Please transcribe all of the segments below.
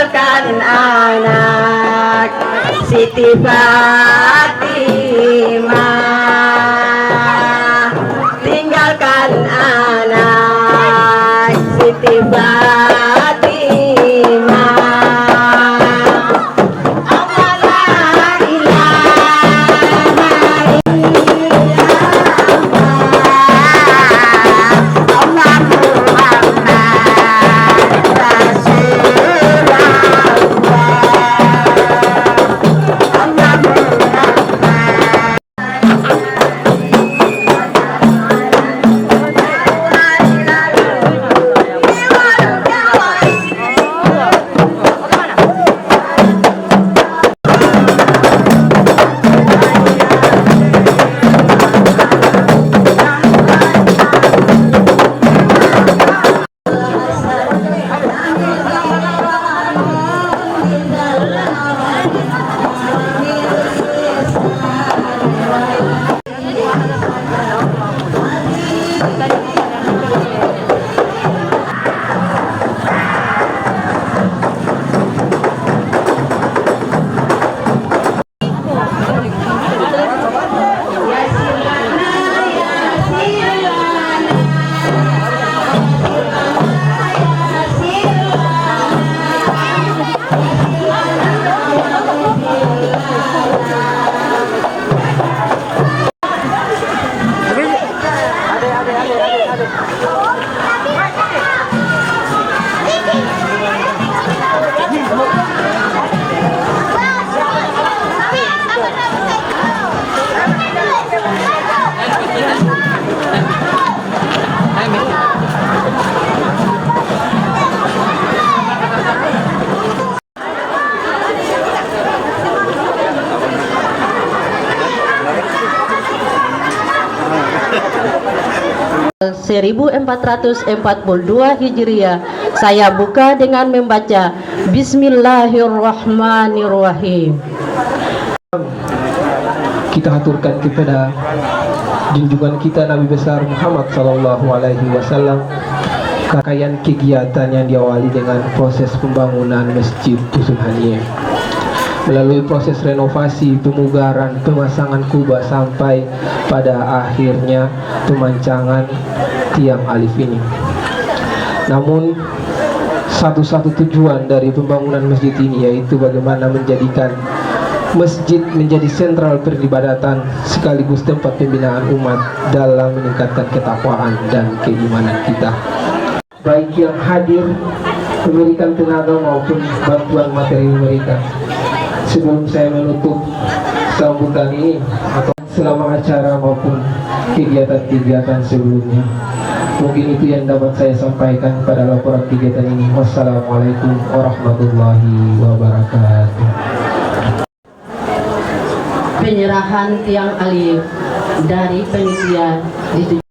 tinggalkan anak Siti Fatimah, tinggalkan anak Siti Fatimah. Allah la ilaha illallah, Allah Muhammad Rasulullah, Allah ...1442 Hijriah. Saya buka dengan membaca Bismillahirrahmanirrahim. Kita haturkan kepada junjungan kita Nabi besar Muhammad SAW rangkaian kegiatan yang diawali dengan proses pembangunan Masjid Dusun Haniyeh, melalui proses renovasi, pemugaran, pemasangan kubah sampai pada akhirnya pemancangan tiang alif ini. Namun satu-satu tujuan dari pembangunan masjid ini yaitu bagaimana menjadikan masjid menjadi sentral peribadatan sekaligus tempat pembinaan umat dalam meningkatkan ketakwaan dan keimanan kita. Baik yang hadir memberikan tenaga maupun bantuan materi mereka. Sebelum saya menutup sambutan ini atau selama acara maupun kegiatan-kegiatan sebelumnya, mungkin itu yang dapat saya sampaikan pada laporan kegiatan ini. Wassalamualaikum warahmatullahi wabarakatuh. Penyerahan tiang alif dari panitia ditujukan.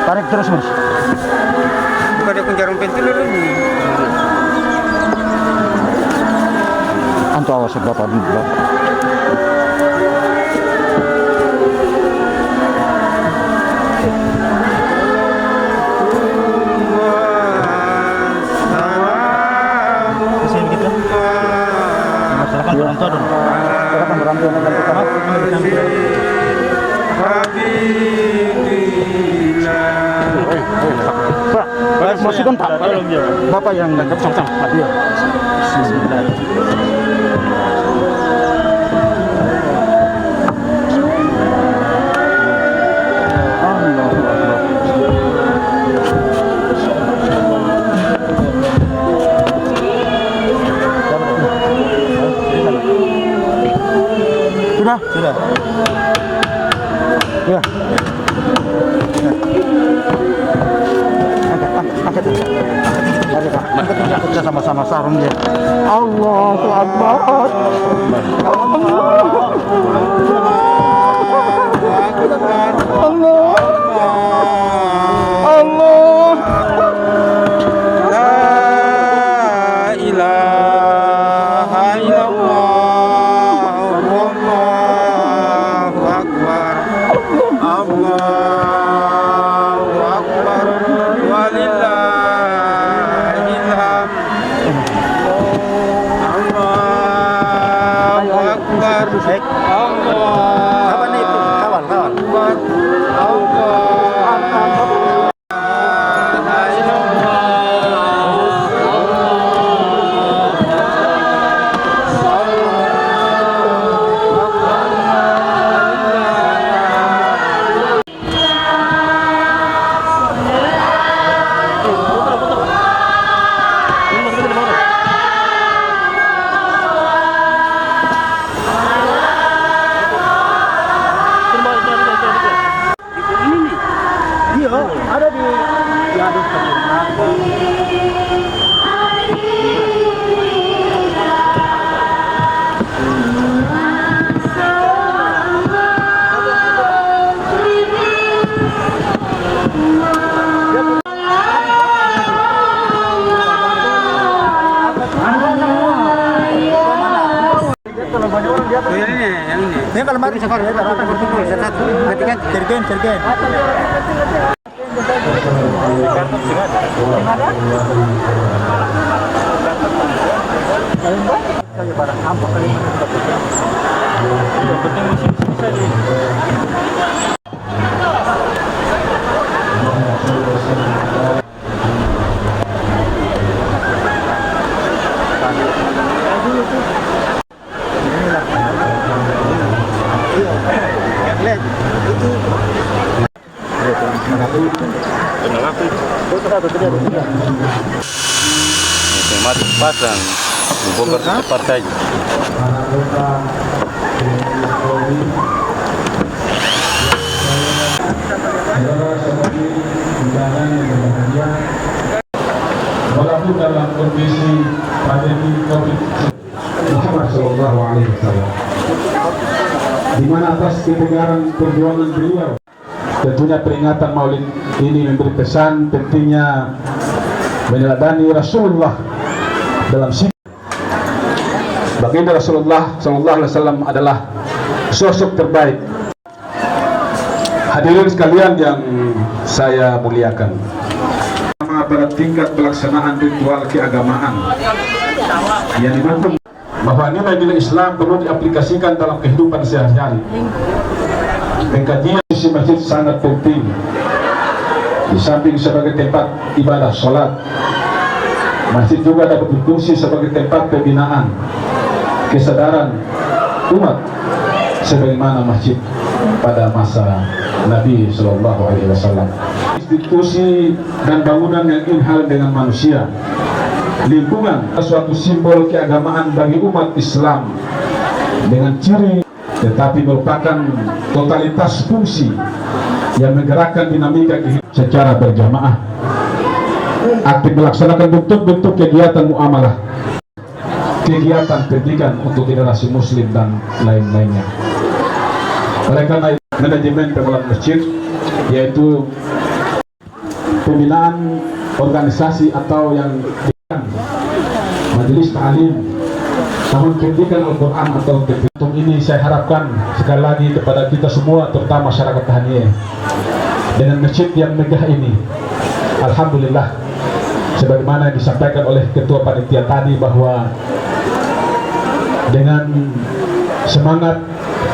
Tarik terus mas. Bukan ada kunci pentil dulu nih. Antu awas bapak dulu. Masukkan Pak, Bapak yang nangkap sama-sama. Dia. Bismillah. Sudah. Ya. Angkat. Alhamdulillah. Allahu Akbar. Allah. Allah. La ilaha illallah. Allahu akbar. Allahu akbar. Walillahil hamd. Allahu akbar. Kawan nih, kawan. Akbar. Allah. Iya, ada di Oh, yang ini. Ini kalau mari safari ya, satu. Ketiga cergen. Otomatis pasang dibongkar cepat saja. Walaupun dalam kondisi pandemi COVID Muhammad Sallallahu Alaihi Wasallam, di mana atas ketegaran perjuangan beliau, tentunya peringatan Maulid ini memberi pesan pentingnya meneladani Rasulullah dalam sikap. Baginda Rasulullah Sallallahu Alaihi Wasallam adalah sosok terbaik. Hadirin sekalian yang saya muliakan, pada tingkat pelaksanaan ritual keagamaan yang didukung bahwa nilai-nilai Islam perlu diaplikasikan dalam kehidupan sehari-hari. Pengkajian isi masjid sangat penting. Di samping sebagai tempat ibadah sholat, masjid juga dapat berfungsi sebagai tempat pembinaan kesadaran umat sebagaimana masjid pada masa Nabi Sallallahu Alaihi Wasallam. Institusi dan bangunan yang inhal dengan manusia, lingkungan suatu simbol keagamaan bagi umat Islam dengan ciri, tetapi merupakan totalitas fungsi yang menggerakkan dinamika secara berjamaah, aktif melaksanakan bentuk-bentuk kegiatan muamalah, kegiatan pendidikan untuk generasi muslim dan lain-lainnya. Oleh karena itu, manajemen pengelola masjid, yaitu pembinaan organisasi atau yang majelis ta'lim, tahun pendidikan Al-Quran atau untuk ini saya harapkan sekali lagi kepada kita semua, terutama masyarakat Tahanieh, dengan masjid yang megah ini, alhamdulillah, sebagaimana yang disampaikan oleh ketua panitia tadi, bahwa dengan semangat,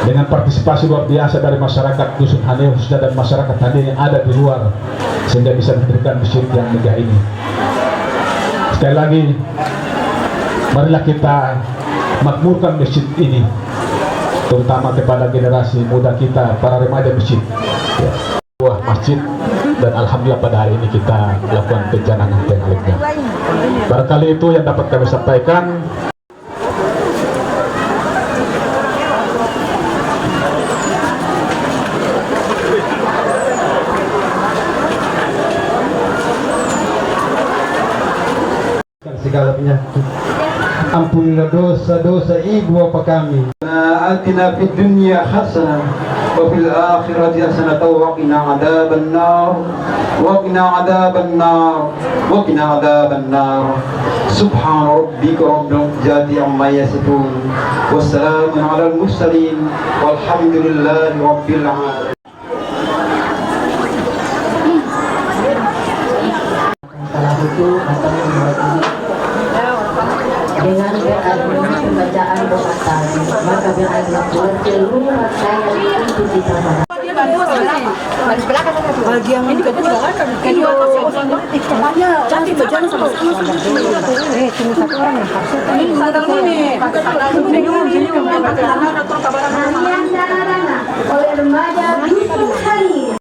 dengan partisipasi luar biasa dari masyarakat Dusun Haneh khususnya dan masyarakat Haneh yang ada di luar, sehingga bisa mendirikan masjid yang megah ini. Sekali lagi, marilah kita makmurkan masjid ini, terutama kepada generasi muda kita, para remaja masjid. Buah masjid, dan alhamdulillah pada hari ini kita lakukan pencanangan tekniknya. Barangkali itu yang dapat kami sampaikan. Segala penyakit Ampunilah dosa-dosa ibu bapa kami. Atina fid dunya hasanah wa fil akhirati hasanah wa qina adzaban nar wa qina adzaban nar wa qina adzaban nar. Subhana rabbika rabbil izzati amma yasifun wa salamun alal mursalin walhamdulillahi rabbil alamin. Salah itu atau membuat ini dengan berarti pembacaan doa tadi, maka berarti seluruh rangkaian itu kita pada bagian ini juga cantik berjalan sama cuma satu orang yang oleh remaja Dusun Hari.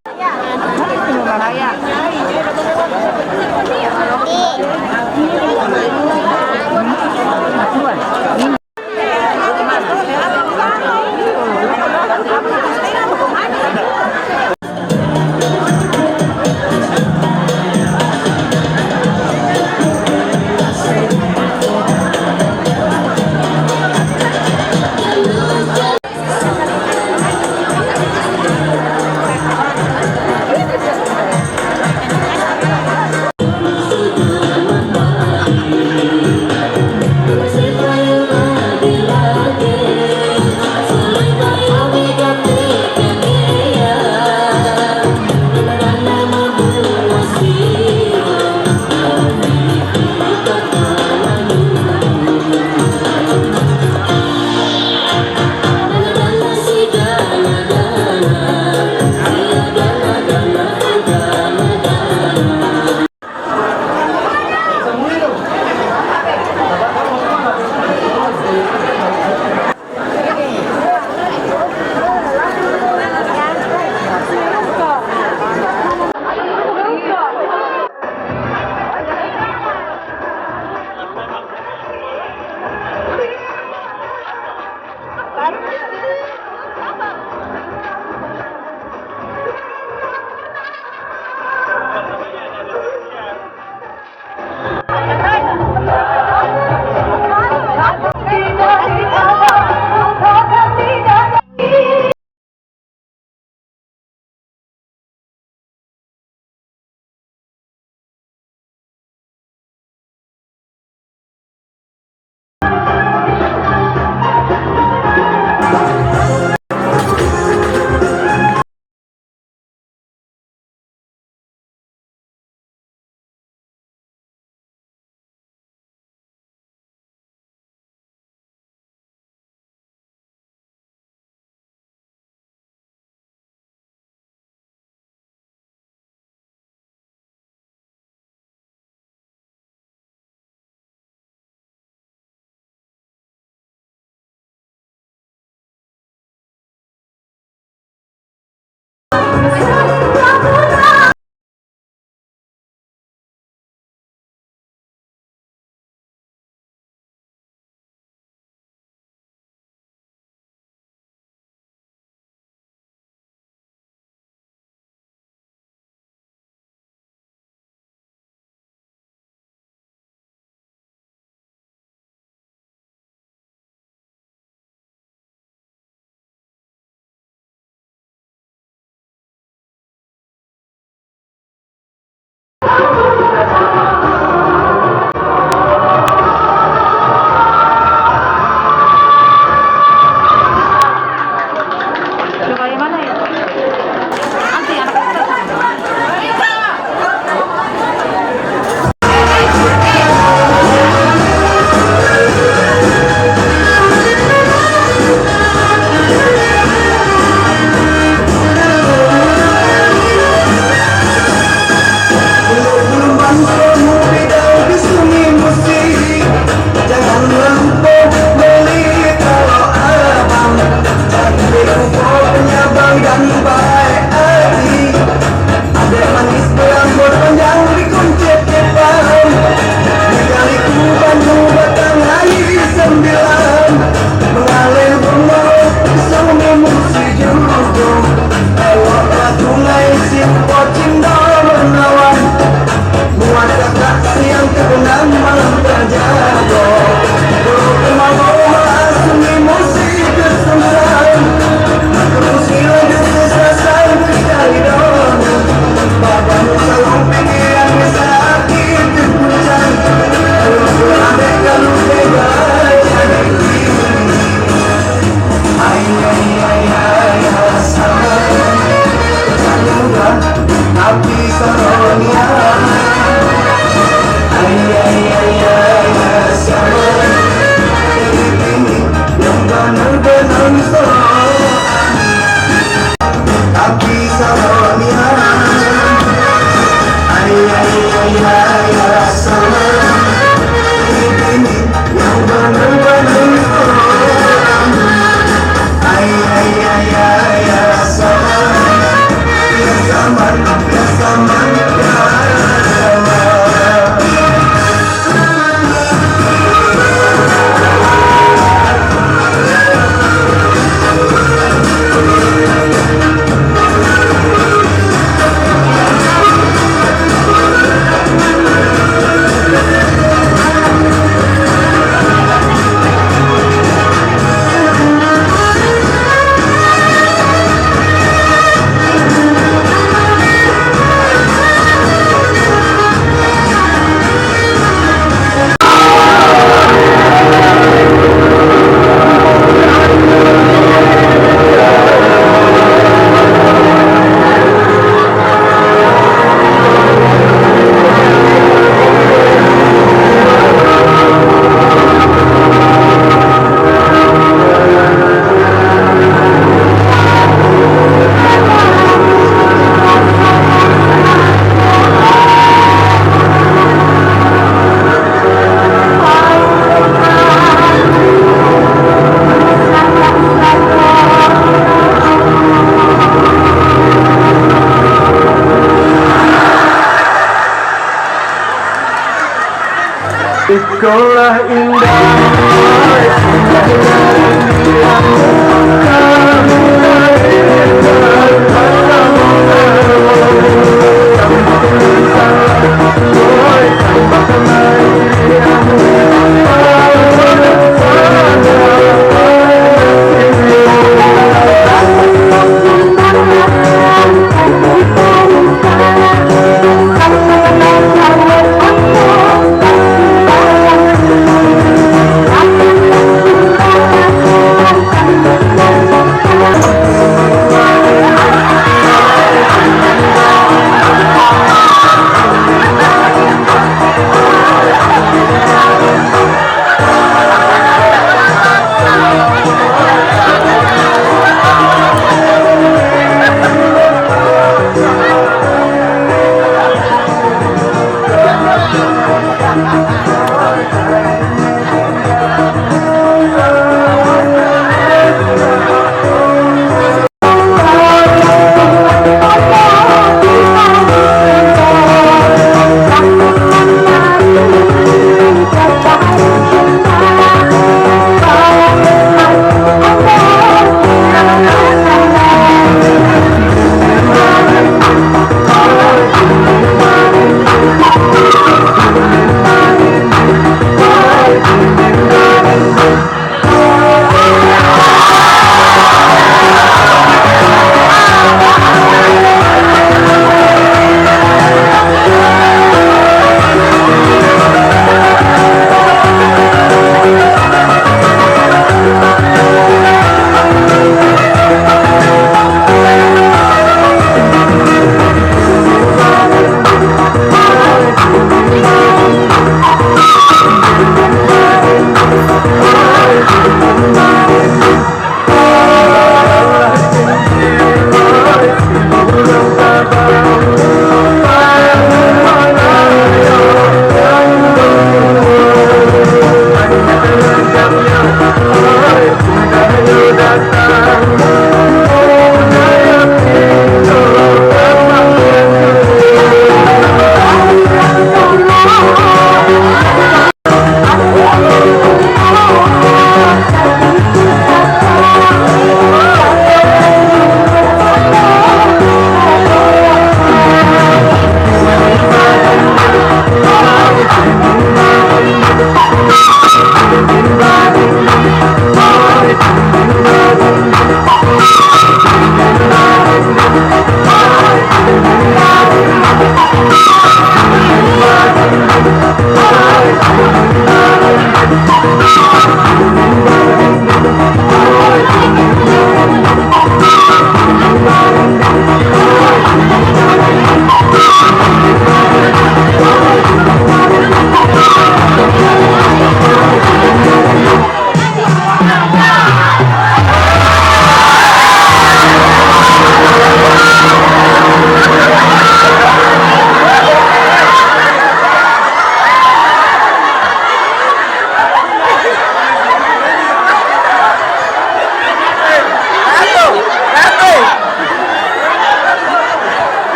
sekolah indah.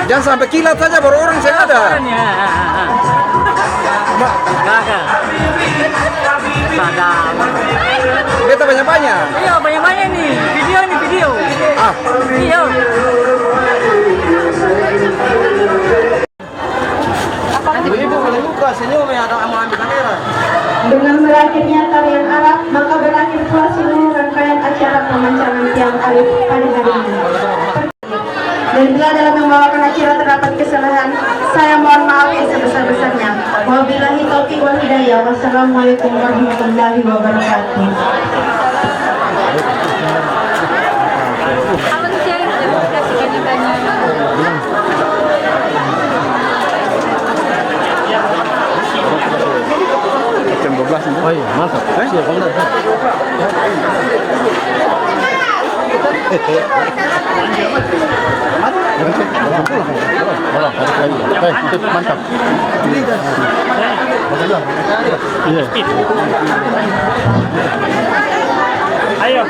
Jangan sampai kilat saja baru orang saya ada. Beta banyak-banyak. Iya, banyak-banyak nih. Video. Ah, Iya. ibu boleh buka senyum ya, ada mau ambil kamera. Dengan berakhirnya tarian Arab, maka berakhir pula seluruh rangkaian acara pemancangan tiang alif pada hari ini. Dan bila dalam membawakan acara terdapat kesalahan, saya mohon maaf yang sebesar-besarnya. Wabillahi taufiq wal hidayah. Wassalamualaikum warahmatullahi wabarakatuh. Jam 12. Oh iya, mantap. Siap, Mantap. Ayo,